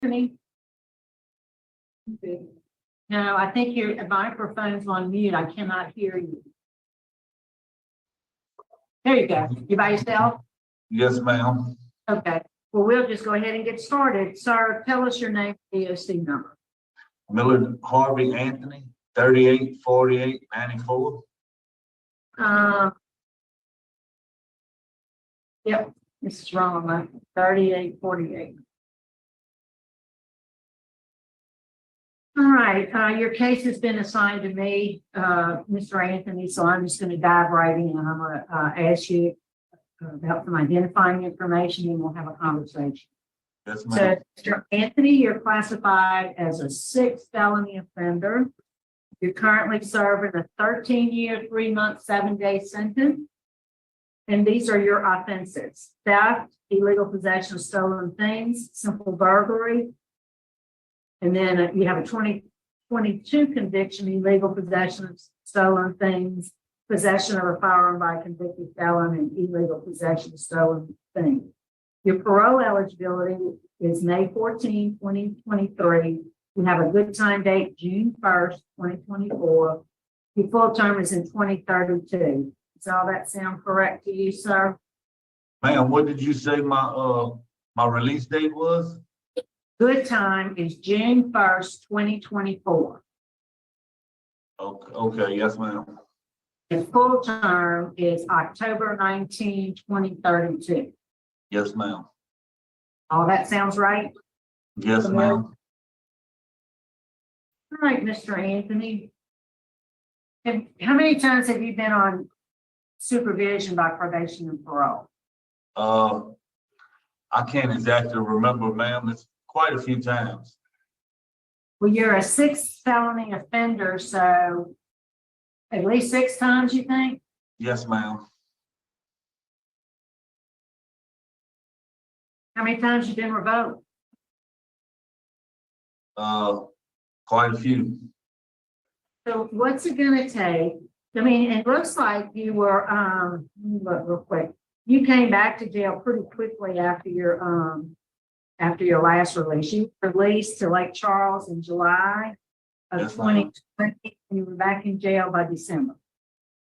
Anthony? No, I think your microphone's on mute. I cannot hear you. There you go. You by yourself? Yes, ma'am. Okay. Well, we'll just go ahead and get started. Sir, tell us your name, DOC number. Millard Anthony, 384894. Yep, this is wrong. 3848. All right, your case has been assigned to me, Mr. Anthony, so I'm just going to dive right in. I'm going to ask you about some identifying information and we'll have a conversation. Yes, So, ma'am. Mr. Anthony, you're classified as a 6th felony offender. You're currently serving a 13-year, 3-month, 7-day sentence. And these are your offenses: theft, illegal possession of stolen things, simple burglary. And then you have a 2022 conviction, illegal possession of stolen things, possession of a firearm by a convicted felon, and illegal possession of stolen things. Your parole eligibility is May 14, 2023. You have a good time date, June 1st, 2024. Your full term is in 2032. Does all that sound correct to you, sir? Ma'am, what did you say my release date was? Good time is June 1st, 2024. Okay, yes, ma'am. The full term is October 19, 2032. Yes, ma'am. All that sounds right? Yes, ma'am. All right, Mr. Anthony. How many times have you been on supervision by probation and parole? I can't exactly remember, ma'am. It's quite a few times. Well, you're a 6th felony offender, so at least 6 times, you think? Yes, ma'am. How many times you been revoked? Quite a few. So what's it going to take? I mean, it looks like you were, let me look real quick. You came back to jail pretty quickly after your last release. You were released to Lake Charles in July of Yes, ma'am. 2020. And you were back in jail by December.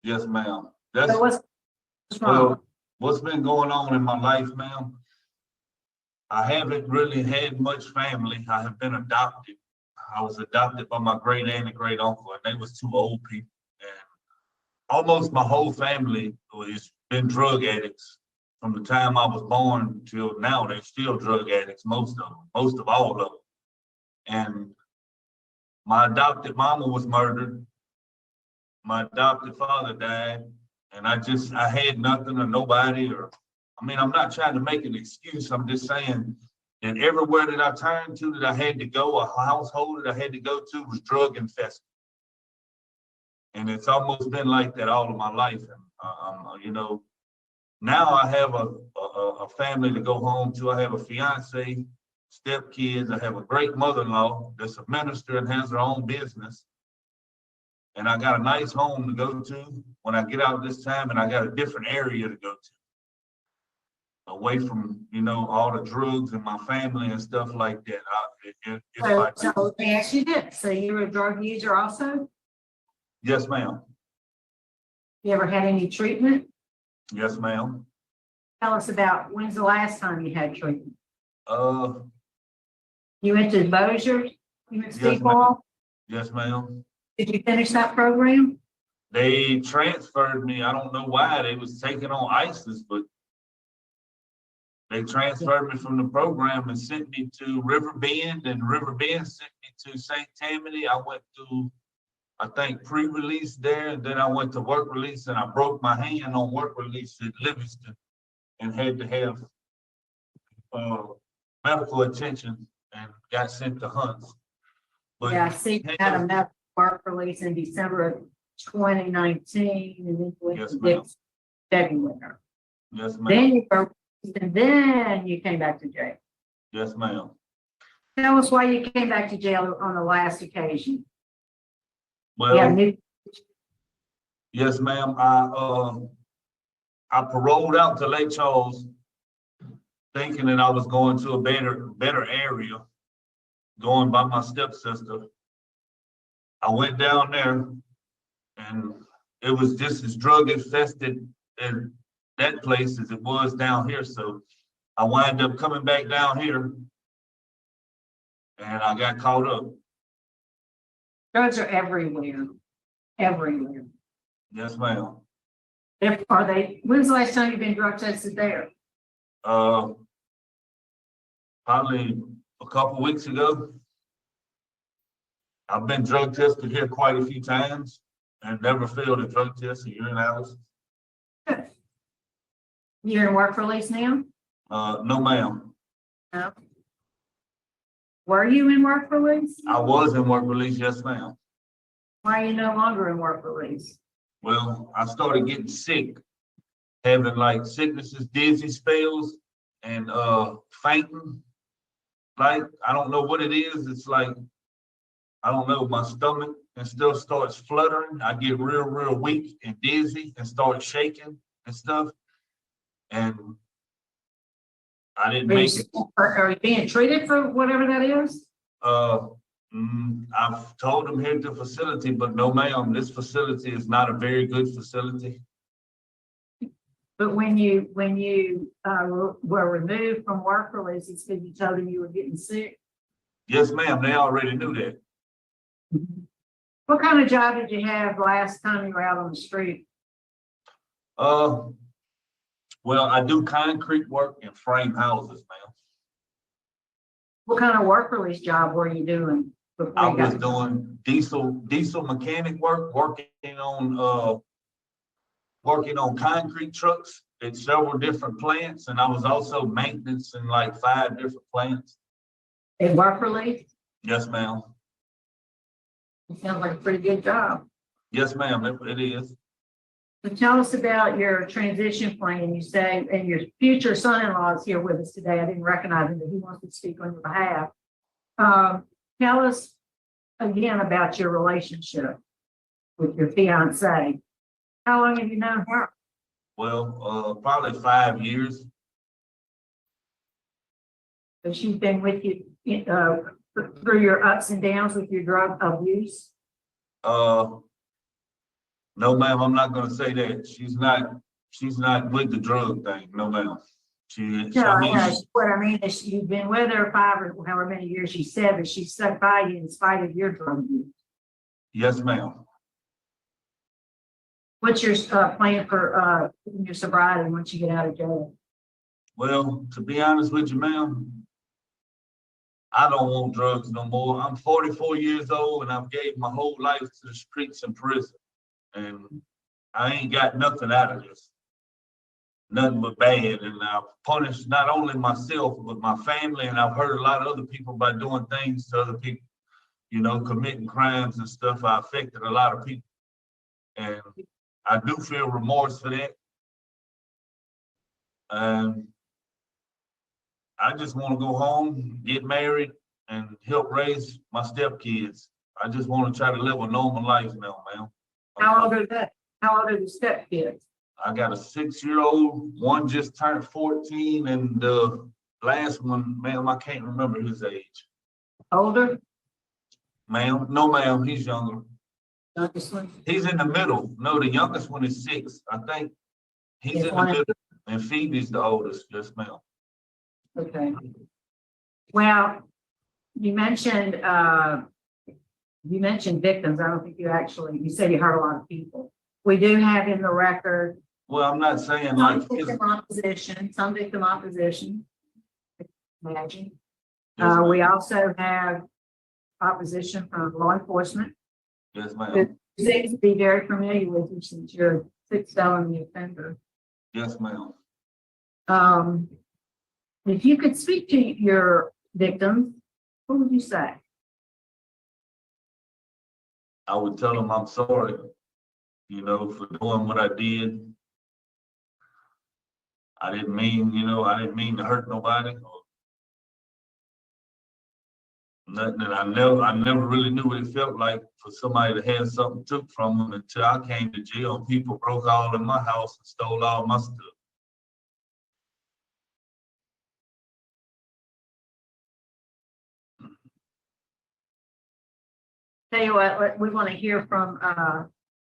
Yes, ma'am. So what's wrong? Well, what's been going on in my life, ma'am? I haven't really had much family. I have been adopted. I was adopted by my great aunt and great uncle, and they was 2 old people. And almost my whole family has been drug addicts from the time I was born till now. They're still drug addicts, most of all of them. And my adopted mama was murdered. My adopted father died, and I had nothing or nobody. I'm not trying to make an excuse. I'm just saying that everywhere that I turned to that I had to go, a household that I had to go to was drug infested. And it's almost been like that all of my life. And, now I have a family to go home to. I have a fiance, stepkids. I have a great mother-in-law that's a minister and has her own business. And I got a nice home to go to when I get out this time, and I got a different area to go to. Away from, all the drugs and my family and stuff like that. So let me ask you this. So you were a drug user also? Yes, ma'am. You ever had any treatment? Yes, ma'am. Tell us about when's the last time you had treatment? You went to Bossier? You went to Yes, Sequoia? Yes, ma'am. Did you finish that program? They transferred me. I don't know why. They was taking on ISIS, but they transferred me from the program and sent me to River Bend, and River Bend sent me to St. Tammany. I went to, I think, pre-release there, and then I went to work release, and I broke my hand on work release at Livingston and had to have medical attention and got sent to Hunts. But Yeah, I see you had a medical work release in December of 2019, and then went Yes, to ma'am. February. Yes, ma'am. Then you were, and then you came back to jail. Yes, ma'am. Tell us why you came back to jail on the last occasion. Well, yes, ma'am. I paroled out to Lake Charles thinking that I was going to a better area. going by my stepsister. I went down there and it was just as drug infested in that place as it was down here. So I wind up coming back down here and I got caught up. Drugs are everywhere, everywhere. Yes, ma'am. Are they, when's the last time you've been drug tested there? Probably a couple weeks ago. I've been drug tested here quite a few times and never failed a drug test in urinalysis. You're in work release now? No, ma'am. No. Were you in work release? I was in work release, yes, ma'am. Why are you no longer in work release? Well, I started getting sick, having like sicknesses, dizzy spells, and fainting. Like, I don't know what it is. It's like, I don't know, my stomach and stuff starts fluttering. I get real, real weak and dizzy and start shaking and stuff. And I didn't make it. Are you being treated for whatever that is? I've told them here at the facility, but no, ma'am, this facility is not a very good facility. But when you were removed from work release, it's because you told them you were getting sick. Yes, ma'am, they already knew that. What kind of job did you have last time you were out on the street? Well, I do concrete work and frame houses, ma'am. What kind of work release job were you doing? I was doing diesel mechanic work, working on concrete trucks at several different plants, and I was also maintenance in like 5 different plants. In work release? Yes, ma'am. It sounds like a pretty good job. Yes, ma'am, it is. So tell us about your transition plan. You say, and your future son-in-law is here with us today. I didn't recognize him, but he wants to speak on your behalf. Tell us again about your relationship with your fiance. How long have you known her? Well, probably 5 years. So she's been with you through your ups and downs with your drug abuse? No, ma'am, I'm not gonna say that. She's not with the drug thing. No, ma'am. What I mean is you've been with her 5 or however many years she said, but she stuck by you in spite of your drug abuse. Yes, ma'am. What's your plan for your sobriety once you get out of jail? Well, to be honest with you, ma'am, I don't want drugs no more. I'm 44 years old and I've gave my whole life to the streets and prison. And I ain't got nothing out of this. Nothing but bad. And I've punished not only myself, but my family. And I've hurt a lot of other people by doing things to other people, you know, committing crimes and stuff. I affected a lot of people. And I do feel remorse for that. And I just want to go home, get married, and help raise my stepkids. I just want to try to live a normal life now, ma'am. How old are they? How old are the stepkids? I got a 6-year-old, one just turned 14, and the last one, ma'am, I can't remember his age. Older? Ma'am, no, ma'am, he's younger. Youngest one? He's in the middle. No, the youngest one is 6. I think he's in the middle, and Phoebe's the oldest. Yes, ma'am. Okay. Well, you mentioned victims. I don't think you said you hurt a lot of people. We do have in the record. Well, I'm not saying some victim opposition. Imagine. Yes, We also have opposition from law enforcement. yes, ma'am. Who seems to be very familiar with you since you're a 6th felony offender. Yes, ma'am. If you could speak to your victims, what would you say? I would tell them I'm sorry, you know, for doing what I did. I didn't mean to hurt nobody or nothing. And I never really knew what it felt like for somebody to have something took from them until I came to jail and people broke all in my house and stole all my stuff. Tell you what, we want to hear from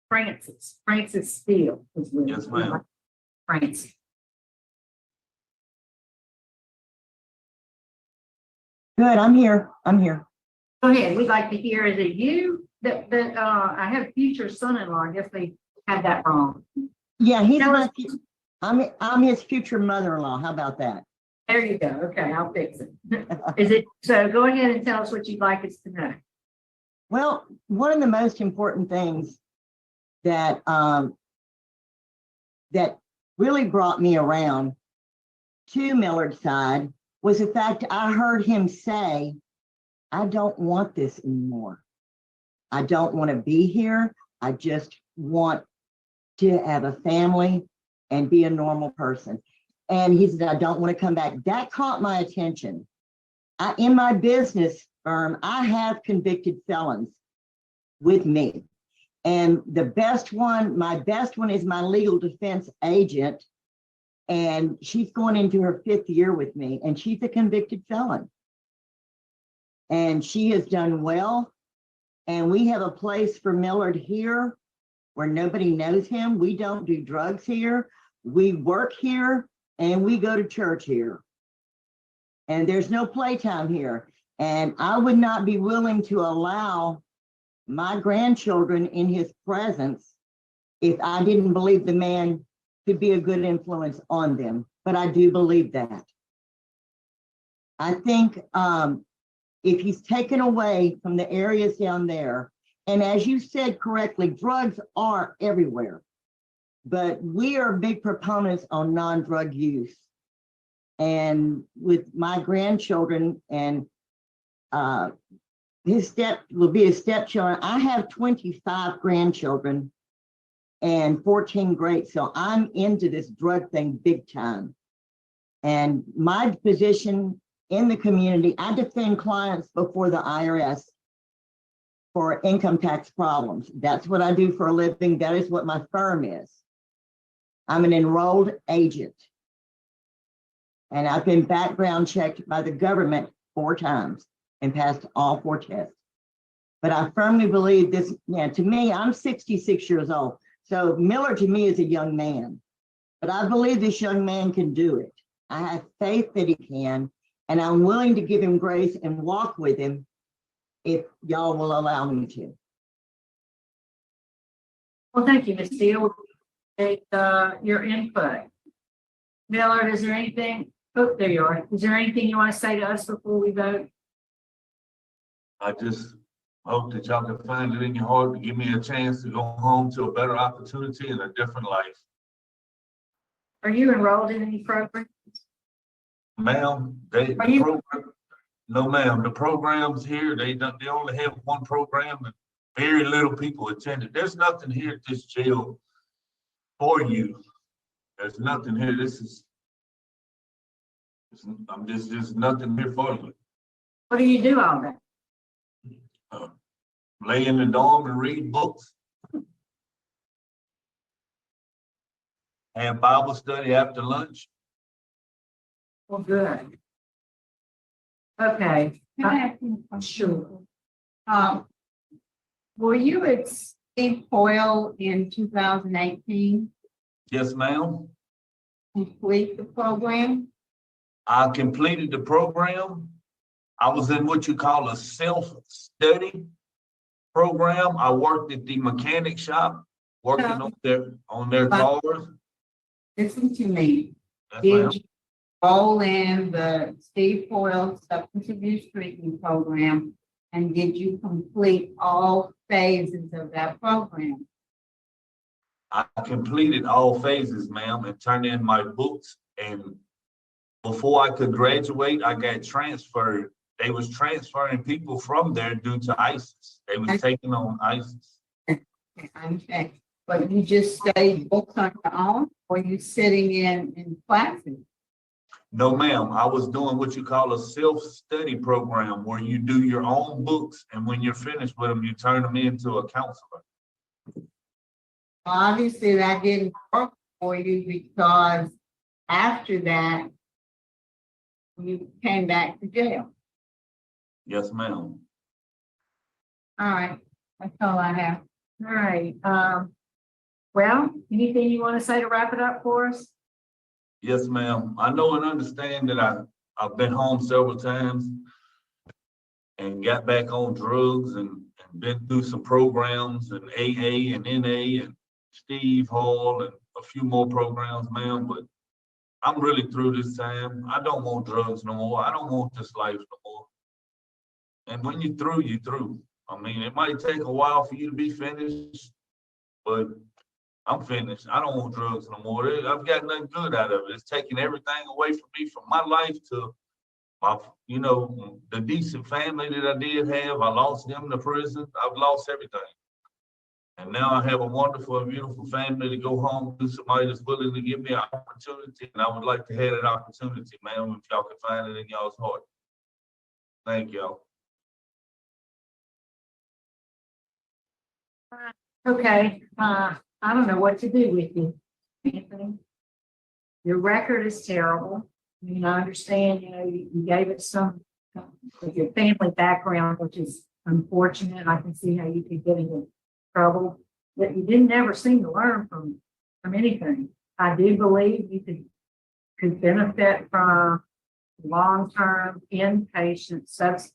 Francis Steele. Yes, ma'am. Francis. Good, I'm here. Go ahead. We'd like to hear, is it you that I have future son-in-law? I guess they had that wrong. Yeah, he's Tell my, us- I'm his future mother-in-law. How about that? There you go. Okay, I'll fix it. Is it, so go ahead and tell us what you'd like us to know. Well, one of the most important things that that really brought me around to Millard's side was the fact I heard him say, I don't want this anymore. I don't want to be here. I just want to have a family and be a normal person. And he said, I don't want to come back. That caught my attention. In my business firm, I have convicted felons with me. And the best one, my best one is my legal defense agent. And she's going into her 5th year with me, and she's a convicted felon. And she has done well. And we have a place for Millard here where nobody knows him. We don't do drugs here. We work here and we go to church here. And there's no playtime here. And I would not be willing to allow my grandchildren in his presence if I didn't believe the man could be a good influence on them. But I do believe that. I think if he's taken away from the areas down there, and as you said correctly, drugs are everywhere, but we are big proponents on non-drug use. And with my grandchildren and his will be his stepchildren, I have 25 grandchildren and 14 greats. So I'm into this drug thing big time. And my position in the community, I defend clients before the IRS for income tax problems. That's what I do for a living. That is what my firm is. I'm an enrolled agent. And I've been background checked by the government 4 times and passed all 4 tests. But I firmly believe this, to me, I'm 66 years old. So Millard to me is a young man, but I believe this young man can do it. I have faith that he can, and I'm willing to give him grace and walk with him if y'all will allow me to. Well, thank you, Ms. Steele. Your input. Millard, is there anything? Oh, there you are. Is there anything you want to say to us before we vote? I just hope that y'all can find it in your heart to give me a chance to go home to a better opportunity and a different life. Are you enrolled in any program? Ma'am, no ma'am, the programs here, they only have one program and very little people attend it. There's nothing here at this jail for you. There's nothing here. There's nothing here for you. What do you do all day? Lay in the dorm and read books. Have Bible study after lunch. Well, good. Okay. Can I ask you a question? Sure. Were you at Steve Parole in 2018 Yes, ma'am. complete the program? I completed the program. I was in what you call a self-study program. I worked at the mechanic shop, working on their cars. Listen to me. Yes, ma'am. Did you roll in the Steve Parole substance abuse treatment program? And did you complete all phases of that program? I completed all phases, ma'am, and turned in my books. And before I could graduate, I got transferred. They was transferring people from there due to ISIS. They was taking on ISIS. Okay, but you just studied books on your own, or you sitting in classes? No, ma'am, I was doing what you call a self-study program where you do your own books, and when you're finished with them, you turn them into a counselor. Obviously, that didn't work for you because after that, you came back to jail. Yes, ma'am. All right, That's all I have. All right, well, anything you want to say to wrap it up for us? Yes, ma'am. I know and understand that I've been home several times and got back on drugs and been through some programs and AA and NA and Steve Hall and a few more programs, ma'am, but I'm really through this time. I don't want drugs no more. I don't want this life no more. And when you're through, you're through. I mean, it might take a while for you to be finished, but I'm finished. I don't want drugs no more. I've got nothing good out of it. It's taking everything away from me, from my life to my, the decent family that I did have. I lost them to prison. I've lost everything. And now I have a wonderful and beautiful family to go home to, somebody that's willing to give me an opportunity. And I would like to have that opportunity, ma'am, if y'all can find it in y'all's heart. Thank y'all. Okay, I don't know what to do with you, Anthony. Your record is terrible. I mean, I understand, you gave it some of your family background, which is unfortunate. I can see how you could get into trouble, but you didn't ever seem to learn from anything. I do believe you could benefit from long-term inpatient,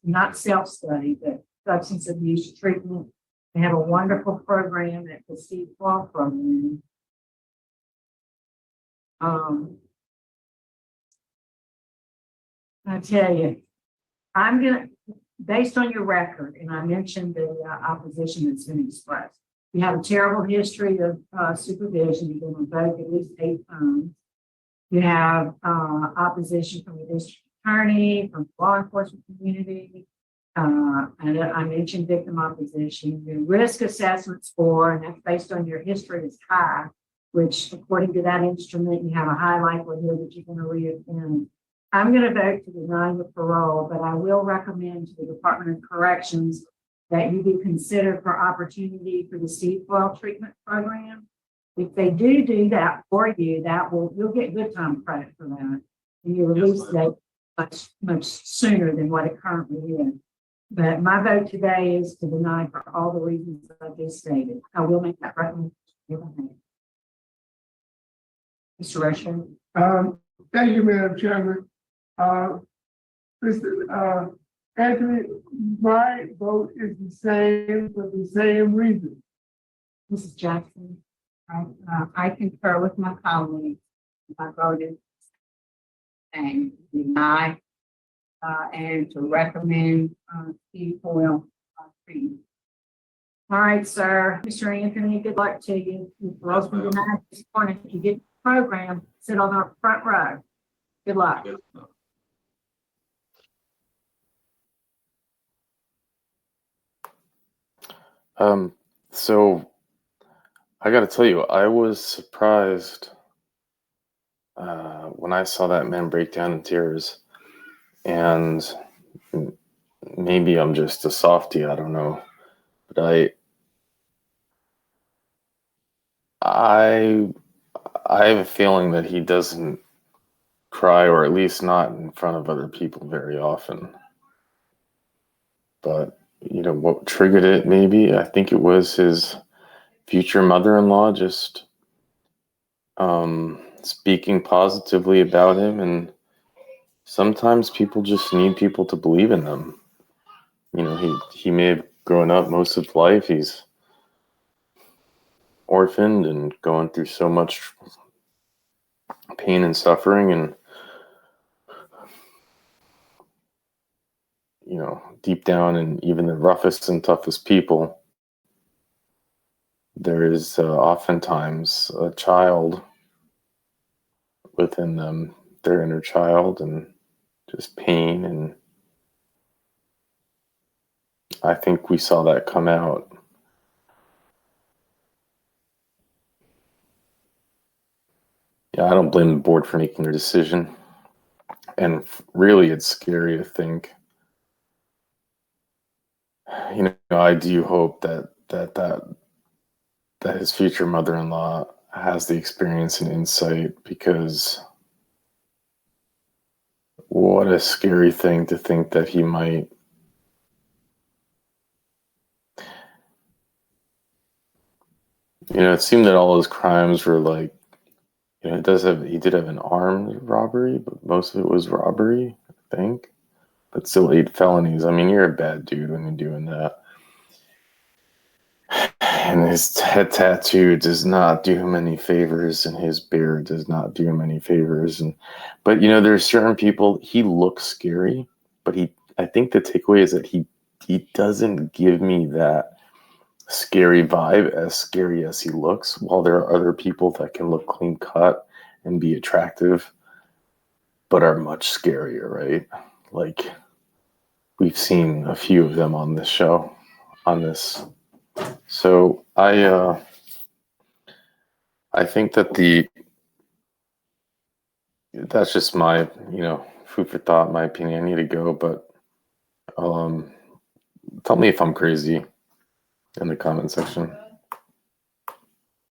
not self-study, but substance abuse treatment. They have a wonderful program at the Steve Paul program. I tell you, based on your record, and I mentioned the opposition that's been expressed. You have a terrible history of supervision. You've been revoked at least 8 times. You have opposition from the district attorney, from the law enforcement community. And I mentioned victim opposition. Your risk assessment score, and that's based on your history, is high, which according to that instrument, you have a high likelihood that you're going to reoffend. I'm going to vote to deny the parole, but I will recommend to the Department of Corrections that you be considered for opportunity for the Steve Well treatment program. If they do that for you, you'll get good time credit for that. And your release date much sooner than what it currently is. But my vote today is to deny for all the reasons I just stated. I will make that recommendation. Mr. Rusher. Thank you, Madam Chairman. Mr. Anthony, my vote is the same for the same reason. Mrs. Jackson. I concur with my colleagues. My vote is and deny and to recommend Steve Hoyle treatment. All right, sir. Mr. Anthony, good luck to you. If you denied this morning, if you get the program, sit on the front row. Good luck. Yes, ma'am. So I got to tell you, I was surprised when I saw that man break down in tears, and maybe I'm just a softie, I don't know, but I have a feeling that he doesn't cry, or at least not in front of other people very often. But what triggered it, maybe I think it was his future mother-in-law just speaking positively about him, and sometimes people just need people to believe in them. He may have grown up most of life, he's orphaned and going through so much pain and suffering, and deep down in even the roughest and toughest people, there is oftentimes a child within them, their inner child, and just pain. And I think we saw that come out. Yeah, I don't blame the board for making their decision. And really, it's scary to think. I do hope that his future mother-in-law has the experience and insight, because what a scary thing to think that he might You know, it seemed that all his crimes were like, you know, he did have an armed robbery, but most of it was robbery, I think. But still 8 felonies. I mean, you're a bad dude when you're doing that. And his head tattoo does not do him any favors, and his beard does not do him any favors. But you know, there are certain people, he looks scary, but I think the takeaway is that he doesn't give me that scary vibe, as scary as he looks, while there are other people that can look clean cut and be attractive, but are much scarier, right? Like, we've seen a few of them on this show, on this. So I think that that's just my, you know, food for thought, my opinion. I need to go, but tell me if I'm crazy in the comment section.